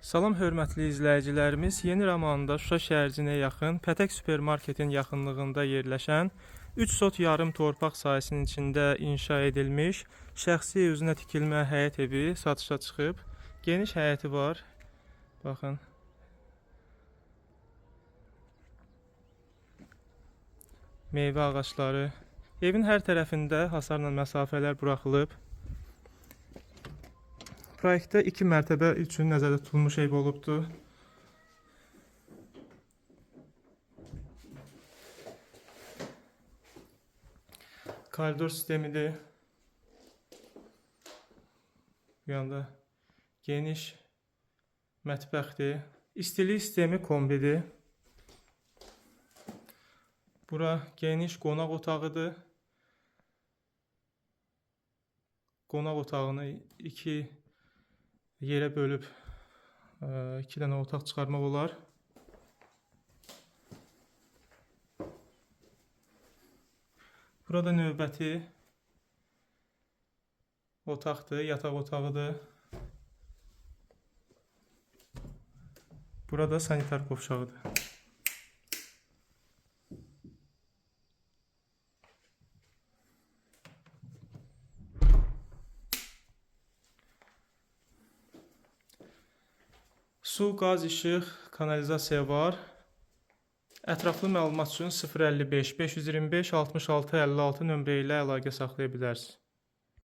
Salam hörmətli izləyicilərimiz, Yeni Ramanda Şuşa şəhərcinə yaxın Pətək Supermarketin yaxınlığında yerləşən 3 sot yarım torpaq sahəsinin içində inşa edilmiş şəxsi özünə tikilmə həyət evi satışa çıxıb. Geniş həyəti var. Baxın. Meyvə ağacları. Evin hər tərəfində hasarla məsafələr buraxılıb. Proyektdə 2 mərtəbə üçün nəzərdə tutulmuş ev olubdur. Koridor sistemidir. Bu yanda geniş mətbəxdir. İstilik sistemi kombidir. Bura geniş qonaq otağıdır. Qonaq otağını 2 yerə bölüb 2 dənə otaq çıxarmaq olar. Burada növbəti otaqdır, yataq otağıdır. Burada sanitar qovşağıdır. Su, qaz, işıq, kanalizasiya var. Ətraflı məlumat üçün 055 525 66 56 nömrə ilə əlaqə saxlaya bilərsiniz.